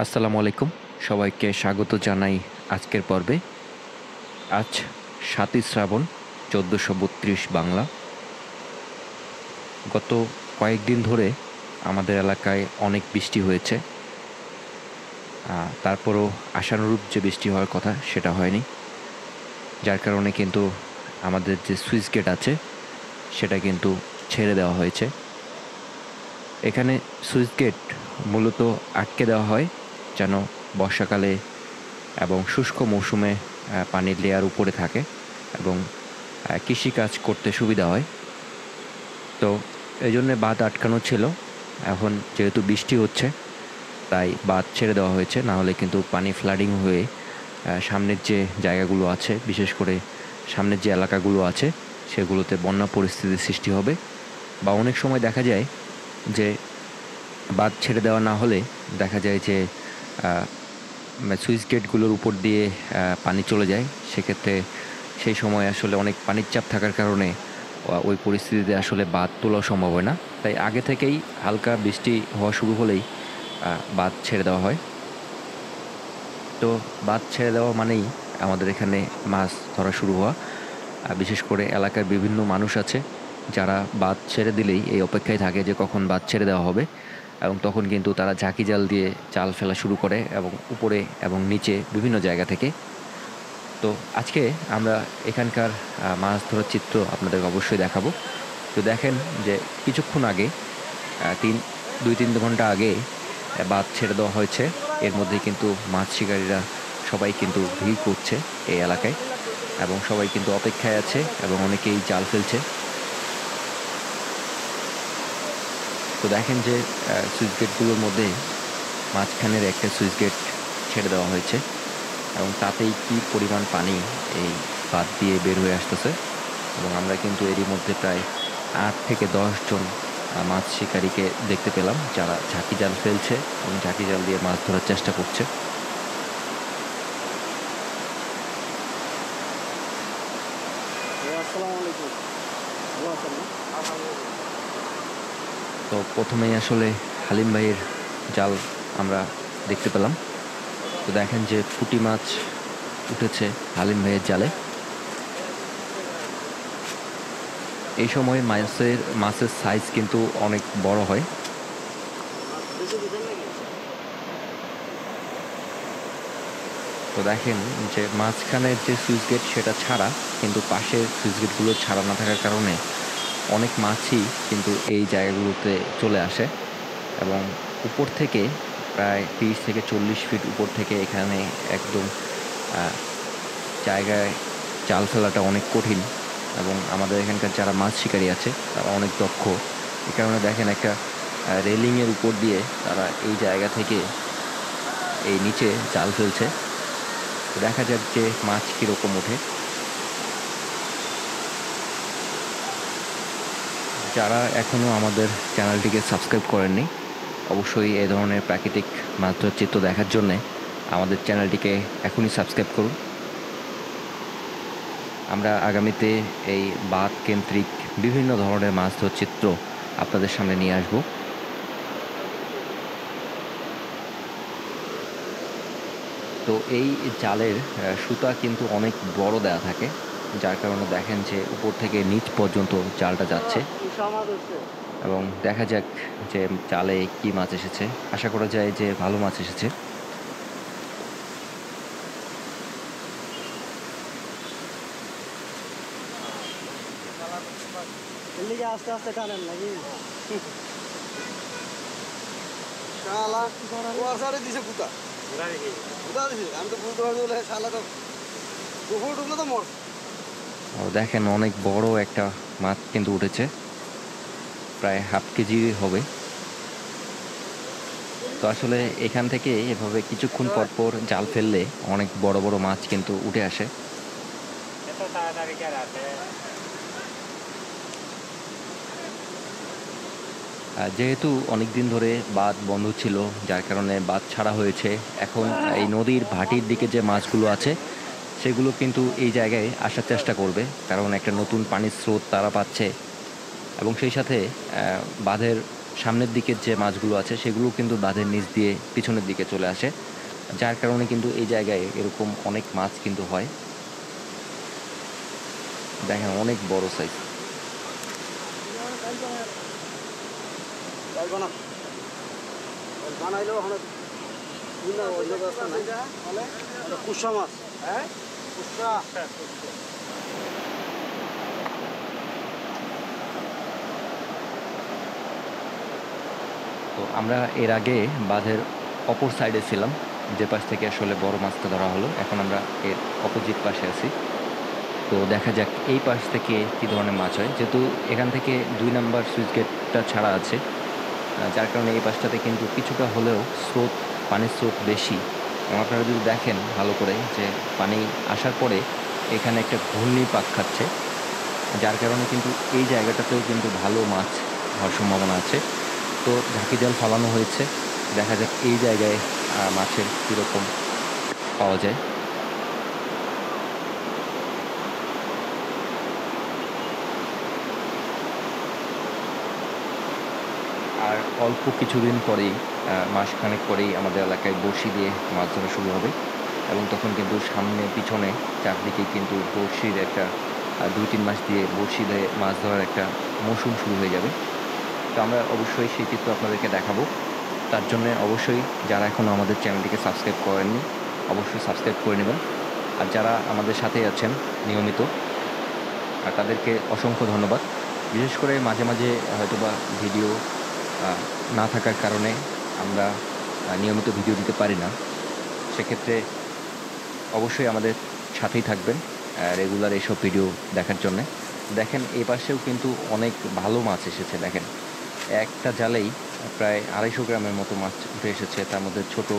আসসালামু আলাইকুম। সবাইকে স্বাগত জানাই আজকের পর্বে। আজ ৭ই শ্রাবণ ১৪৩২ বাংলা। গত কয়েকদিন ধরে আমাদের এলাকায় অনেক বৃষ্টি হয়েছে। তারপরও আশানুরূপ যে বৃষ্টি হওয়ার কথা সেটা হয়নি। যার কারণে কিন্তু আমাদের যে সুইচ গেট আছে সেটা কিন্তু ছেড়ে দেওয়া হয়েছে। এখানে সুইচ গেট মূলত আটকে দেওয়া হয় যেন বর্ষাকালে এবং শুষ্ক মৌসুমে পানির লেয়ার উপরে থাকে এবং কৃষিকাজ করতে সুবিধা হয়। তো এই জন্যে বাঁধ আটকানো ছিল। এখন যেহেতু বৃষ্টি হচ্ছে তাই বাঁধ ছেড়ে দেওয়া হয়েছে, না হলে কিন্তু পানি ফ্লাডিং হয়ে সামনের যে জায়গাগুলো আছে, বিশেষ করে সামনের যে এলাকাগুলো আছে সেগুলোতে বন্যা পরিস্থিতির সৃষ্টি হবে। বা অনেক সময় দেখা যায় যে বাঁধ ছেড়ে দেওয়া না হলে দেখা যায় যে সুইচ গেটগুলোর উপর দিয়ে পানি চলে যায়। সেক্ষেত্রে সেই সময় আসলে অনেক পানির চাপ থাকার কারণে ওই পরিস্থিতিতে আসলে বাঁধ তোলা সম্ভব হয় না। তাই আগে থেকেই হালকা বৃষ্টি হওয়া শুরু হলেই বাঁধ ছেড়ে দেওয়া হয়। তো বাঁধ ছেড়ে দেওয়া মানেই আমাদের এখানে মাছ ধরা শুরু হওয়া। বিশেষ করে এলাকার বিভিন্ন মানুষ আছে যারা বাঁধ ছেড়ে দিলেই এই অপেক্ষায় থাকে যে কখন বাঁধ ছেড়ে দেওয়া হবে, এবং তখন কিন্তু তারা ঝাঁকি জাল দিয়ে জাল ফেলা শুরু করে এবং উপরে এবং নিচে বিভিন্ন জায়গা থেকে। তো আজকে আমরা এখানকার মাছ ধরার চিত্র আপনাদেরকে অবশ্যই দেখাবো। তো দেখেন যে কিছুক্ষণ আগে ২-৩ ঘন্টা আগে বাঁধ ছেড়ে দেওয়া হয়েছে। এর মধ্যে কিন্তু মাছ শিকারীরা সবাই কিন্তু ভিড় করছে এই এলাকায় এবং সবাই কিন্তু অপেক্ষায় আছে এবং অনেকেই জাল ফেলছে। তো দেখেন যে সুইচ গেটগুলোর মধ্যে মাঝখানের একটা সুইচ গেট ছেড়ে দেওয়া হয়েছে এবং তাতেই কি পরিমাণ পানি এই বাঁধ দিয়ে বের হয়ে আসতেছে। এবং আমরা কিন্তু এরই মধ্যে প্রায় ৮ থেকে ১০ জন মাছ শিকারীকে দেখতে পেলাম যারা ঝাঁকি জাল ফেলছে এবং ঝাঁকি জাল দিয়ে মাছ ধরার চেষ্টা করছে। তো প্রথমেই আসলে হালিম ভাইয়ের জাল আমরা দেখতে পেলাম। তো দেখেন যে পুঁটি মাছ উঠেছে হালিম ভাইয়ের জালে। এই সময় মাছের সাইজ কিন্তু অনেক বড় হয়। তো দেখেন যে মাঝখানের যে সুইচ গেট সেটা ছাড়া, কিন্তু পাশের সুইচ গেটগুলো ছাড়া না থাকার কারণে অনেক মাছই কিন্তু এই জায়গাগুলোতে চলে আসে এবং উপর থেকে প্রায় ৩০ থেকে ৪০ ফিট উপর থেকে এখানে একদম জায়গায় জাল ফেলাটা অনেক কঠিন এবং আমাদের এখানকার যারা মাছ শিকারী আছে তারা অনেক দক্ষ। এই কারণে দেখেন একটা রেলিংয়ের উপর দিয়ে তারা এই জায়গা থেকে এই নিচে জাল ফেলছে। দেখা যাক যে মাছ কীরকম ওঠে। যারা এখনও আমাদের চ্যানেলটিকে সাবস্ক্রাইব করেননি, অবশ্যই এই ধরনের প্রাকৃতিক মাছ ধরার চিত্র দেখার জন্যে আমাদের চ্যানেলটিকে এখনই সাবস্ক্রাইব করুন। আমরা আগামীতে এই বাঁধ কেন্দ্রিক বিভিন্ন ধরনের মাছ ধরার চিত্র আপনাদের সামনে নিয়ে আসব। তো এই জালের সুতা কিন্তু অনেক বড় দেয়া থাকে, যার কারণে দেখেন যে উপর থেকে নিচ পর্যন্ত জালটা যাচ্ছে এবং দেখা যাক যে জালে কি মাছ এসেছে। আশা করা যায় যে ভালো মাছ এসেছে। আস্তে আস্তে টানেন নাকি? দিছে কুতা কুতা দিছে, আমি তো বুঝতে পারছি শালা তো দুপুর ঢুকলে তো মর। দেখেন অনেক বড় একটা মাছ কিন্তু উঠেছে, প্রায় হাফ কেজি হবে। তো আসলে এখান থেকে এভাবে কিছুক্ষণ পর পর জাল ফেললে অনেক বড় বড় মাছ কিন্তু উঠে আসে। যেহেতু অনেক দিন ধরে বাঁধ বন্ধ ছিল, যার কারণে বাঁধ ছাড়া হয়েছে। এখন এই নদীর ভাটির দিকে যে মাছগুলো আছে সেগুলো কিন্তু এই জায়গায় আসার চেষ্টা করবে, কারণ একটা নতুন পানির স্রোত তারা পাচ্ছে এবং সেই সাথে বাঁধের সামনের দিকের যে মাছগুলো আছে সেগুলো কিন্তু বাঁধের নিচ দিয়ে পিছনের দিকে চলে আসে, যার কারণে কিন্তু এই জায়গায় এরকম অনেক মাছ কিন্তু হয়। দেখেন অনেক বড় সাইজ। বানাইলেও কুসা মাছ, হ্যাঁ কুসা। তো আমরা এর আগে বাঁধের অপর সাইডে ছিলাম, যে পাশ থেকে আসলে বড় মাছটা ধরা হলো। এখন আমরা এর অপোজিট পাশে আছি। তো দেখা যাক এই পাশ থেকে কী ধরনের মাছ হয়। যেহেতু এখান থেকে 2 নাম্বার সুইচ গেটটা ছাড়া আছে, যার কারণে এই পাশটাতে কিন্তু কিছুটা হলেও স্রোত, পানির স্রোত বেশি। এবং আপনারা যদি দেখেন ভালো করে যে পানি আসার পরে এখানে একটা ঘূর্ণি পাক খাচ্ছে, যার কারণে কিন্তু এই জায়গাটাতেও কিন্তু ভালো মাছ হওয়ার সম্ভাবনা আছে। তো ঝাঁকি জাল ফালানো হয়েছে, দেখা যাক এই জায়গায় মাছের কীরকম পাওয়া যায়। আর অল্প কিছুদিন পরেই, মাসখানেক পরেই আমাদের এলাকায় বড়শি দিয়ে মাছ ধরা শুরু হবে। এবং তখন কিন্তু সামনে পিছনে চারদিকে কিন্তু বড়শির একটা 2-3 মাস দিয়ে বড়শি দিয়ে মাছ ধরার একটা মৌসুম শুরু হয়ে যাবে। তো আমরা অবশ্যই সেই চিত্র আপনাদেরকে দেখাবো। তার জন্য অবশ্যই যারা এখনও আমাদের চ্যানেলটিকে সাবস্ক্রাইব করেননি, অবশ্যই সাবস্ক্রাইব করে নেবেন। আর যারা আমাদের সাথেই আছেন নিয়মিত, আর তাদেরকে অসংখ্য ধন্যবাদ। বিশেষ করে মাঝে মাঝে হয়তোবা ভিডিও না থাকার কারণে আমরা নিয়মিত ভিডিও দিতে পারি না। সেক্ষেত্রে অবশ্যই আমাদের সাথেই থাকবেন রেগুলার এইসব ভিডিও দেখার জন্যে। দেখেন এই পাশেও কিন্তু অনেক ভালো মাছ এসেছে। দেখেন একটা জালেই প্রায় 250 গ্রামের মতো মাছ উঠে এসেছে। তার মধ্যে ছোট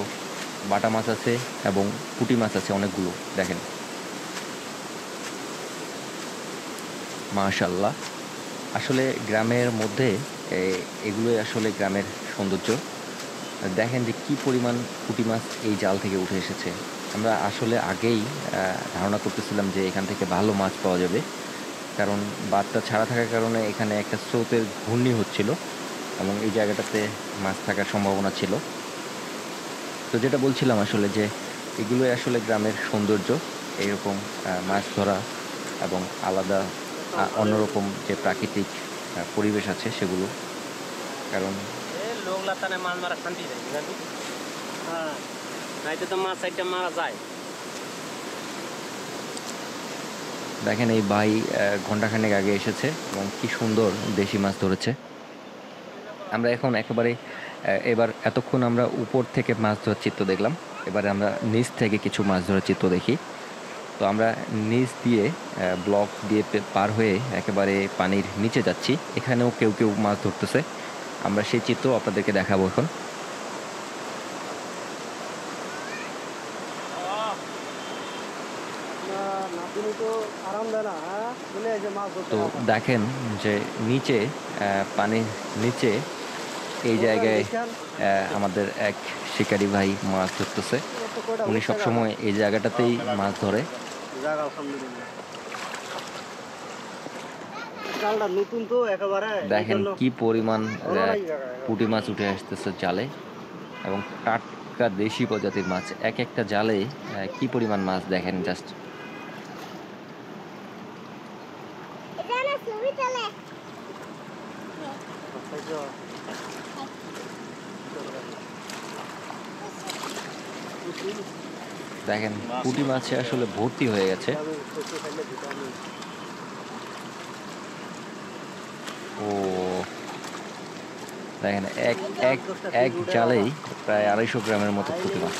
বাটা মাছ আছে এবং পুঁটি মাছ আছে অনেকগুলো। দেখেন মাশাআল্লাহ, আসলে গ্রামের মধ্যে এগুলোই আসলে গ্রামের সৌন্দর্য। দেখেন যে কি পরিমাণ পুঁটি মাছ এই জাল থেকে উঠে এসেছে। আমরা আসলে আগেই ধারণা করতেছিলাম যে এখান থেকে ভালো মাছ পাওয়া যাবে, কারণ বাঁধটা ছাড়া থাকার কারণে এখানে একটা স্রোতের ঘূর্ণি হচ্ছিল এবং এই জায়গাটাতে মাছ থাকার সম্ভাবনা ছিল। তো যেটা বলছিলাম আসলে যে এগুলোই আসলে গ্রামের সৌন্দর্য, এইরকম মাছ ধরা এবং আলাদা অন্যরকম যে প্রাকৃতিক পরিবেশ আছে সেগুলো। কারণ লোক লাতানে মাছ মারা শান্তি যায়, জানি হ্যাঁ, নাইতে তো মাছ একটা মারা যায়। দেখেন এই ভাই ঘন্টাখানেক আগে এসেছে এবং কি সুন্দর দেশি মাছ ধরেছে। আমরা এখন একেবারে এবার এতক্ষণ আমরা উপর থেকে মাছ ধরার চিত্র দেখলাম, এবারে আমরা নিচ থেকে কিছু মাছ ধরার চিত্র দেখি। তো আমরা নিচ দিয়ে ব্লক দিয়ে পার হয়ে একেবারে পানির নিচে যাচ্ছি। এখানেও কেউ কেউ মাছ ধরতেছে, আমরা সেই চিত্র আপনাদেরকে দেখাবো এখন। তো দেখেন যে নিচে পানির নিচে এই জায়গায় আমাদের এক শিকারি ভাই মাছ ধরতেছে। উনি সবসময় এই জায়গাটাতেই মাছ ধরে। দেখেন কি পরিমাণ পুঁটি মাছ উঠে আসতেছে জালে, এবং টাটকা দেশি প্রজাতির মাছ। এক একটা জালে কি পরিমাণ মাছ দেখেন জাস্ট। দেখেন পুঁটি মাছে আসলে ভর্তি হয়ে গেছে। ও দেখেন এক এক এক জালেই প্রায় 250 গ্রামের মতো পুঁটি মাছ।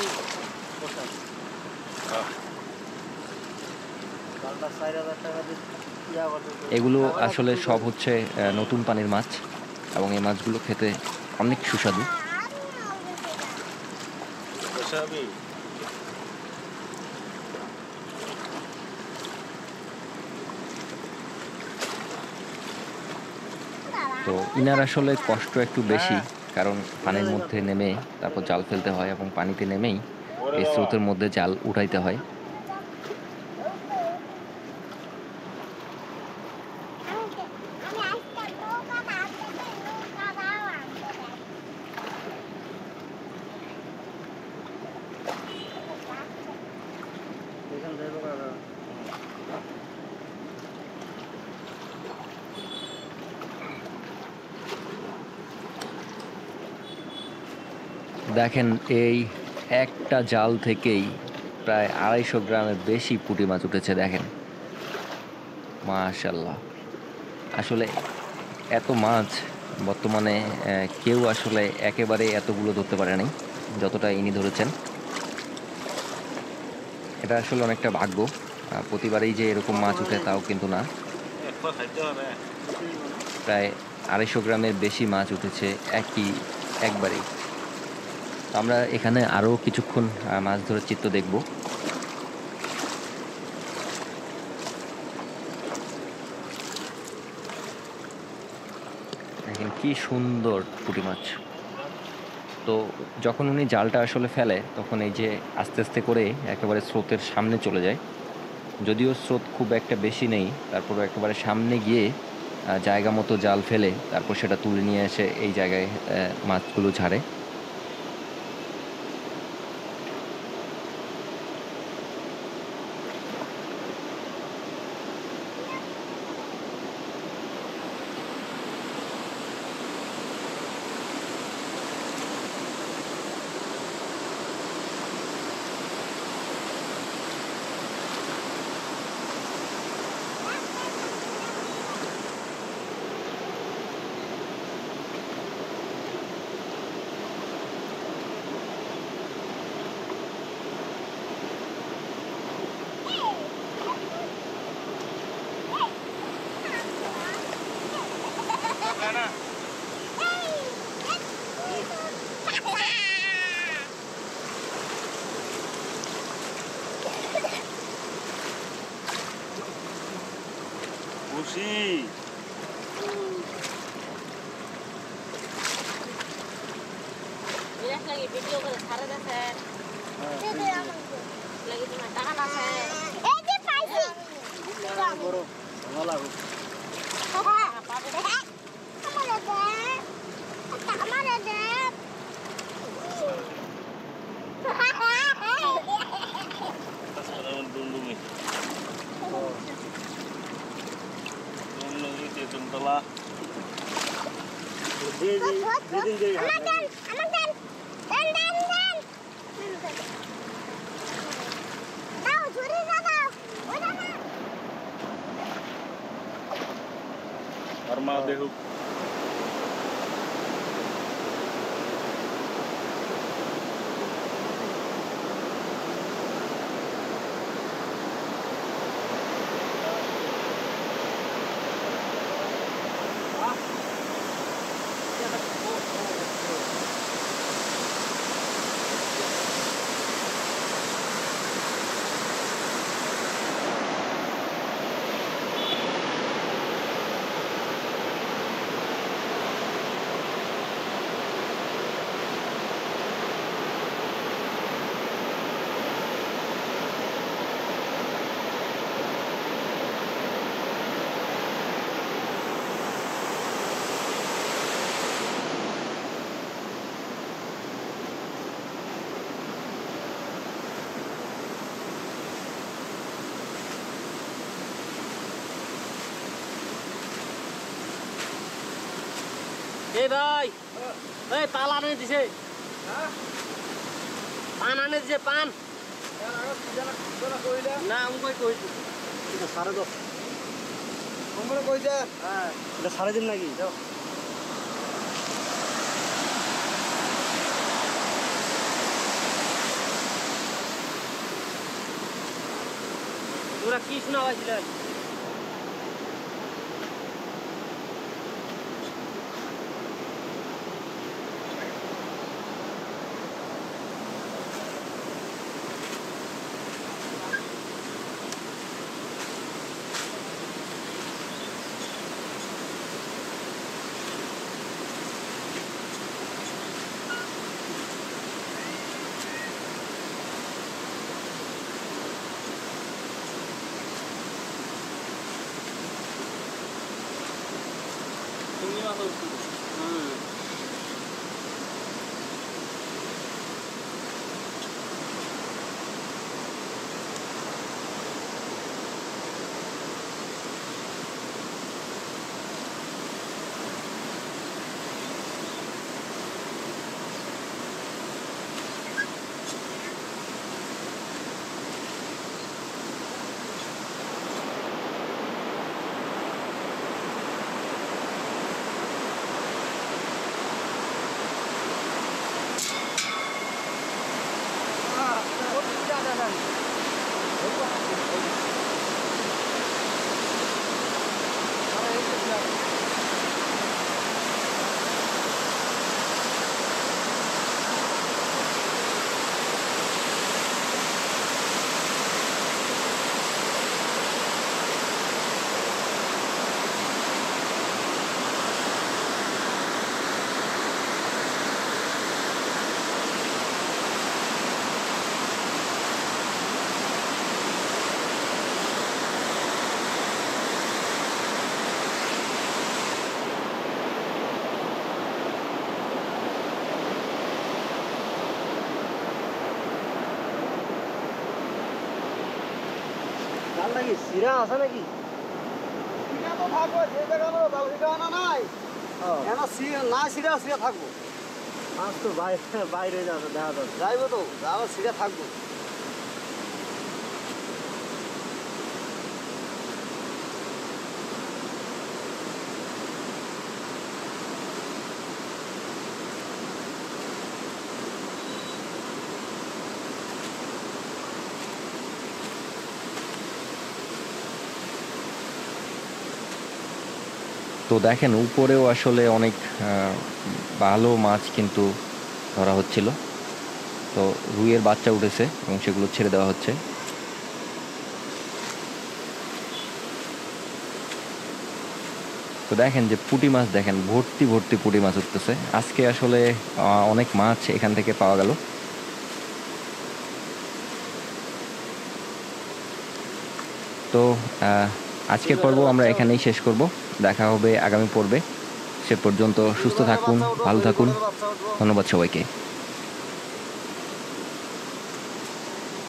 এগুলো আসলে সব হচ্ছে নতুন পানির মাছ, এবং এই মাছগুলো খেতে অনেক সুস্বাদু। তো ইনার আসলে কষ্ট একটু বেশি, কারণ পানির মধ্যে নেমে তারপর জাল ফেলতে হয় এবং পানিতে নেমেই এই স্রোতের মধ্যে জাল উঠাইতে হয়। এখান থেকে করা দেখেন এই একটা জাল থেকেই প্রায় 250 গ্রামের বেশি পুঁটি মাছ উঠেছে। দেখেন মাশাল্লাহ, আসলে এত মাছ বর্তমানে কেউ আসলে একেবারে এতগুলো ধরতে পারে নাই যতটা ইনি ধরেছেন। এটা আসলে অনেকটা ভাগ্য। প্রতিবারেই যে এরকম মাছ উঠে তাও কিন্তু না। প্রায় 250 গ্রামের বেশি মাছ উঠেছে একবারেই। তো আমরা এখানে আরও কিছুক্ষণ মাছ ধরার চিত্র দেখব। দেখেন কি সুন্দর পুঁটি মাছ। তো যখন উনি জালটা আসলে ফেলে তখন এই যে আস্তে আস্তে করে একেবারে স্রোতের সামনে চলে যায়। যদিও স্রোত খুব একটা বেশি নেই, তারপরে একেবারে সামনে গিয়ে জায়গা মতো জাল ফেলে তারপর সেটা তুলে নিয়ে এসে এই জায়গায় মাছগুলো ছাড়ে। খুশি lagi video ke sana dah sen. Lagi di mana kan sen. Dia pasti. বড় ভালো লাগো Apa deh? Kamu ada. Kamu ada. আসসালামু দুন্দুমি দুন্দুমি তেতলা দিদিন যে Amadan. Dan. Tahu curi tahu. Udah na. আর মা দেখো এই ভাই এই পাল আনে দিছে পান আনে দিছে পান না আমি কইছি এটা 10:30 আমরা কইছে হ্যাঁ এটা 3:30 নাকি যাও তোরা কি শোনা হয়েছিল তুমি মাথা উঠছি এখান নাকি সিরা আছে নাকি? সিরা তো থাকবো, যে জায়গায় আমরা জাল সিরা আনা নাই এনা না সিরা সিরা থাকবো। মাছ তো বাইরে যাচ্ছে দেখা যাচ্ছে। যাইবো তো, যাবো সিরা থাকবো। তো দেখেন উপরেও আসলে অনেক ভালো মাছ কিন্তু ধরা হচ্ছিল। তো রুইয়ের বাচ্চা উঠেছে এবং সেগুলো ছেড়ে দেওয়া হচ্ছে। তো দেখেন যে পুঁটি মাছ, দেখেন ভর্তি ভর্তি পুঁটি মাছ উঠতেছে। আজকে আসলে অনেক মাছ এখান থেকে পাওয়া গেল। তো আজকের পর্ব আমরা এখানেই শেষ করব। দেখা হবে আগামী পর্বে। সে পর্যন্ত সুস্থ থাকুন, ভালো থাকুন। ধন্যবাদ সবাইকে।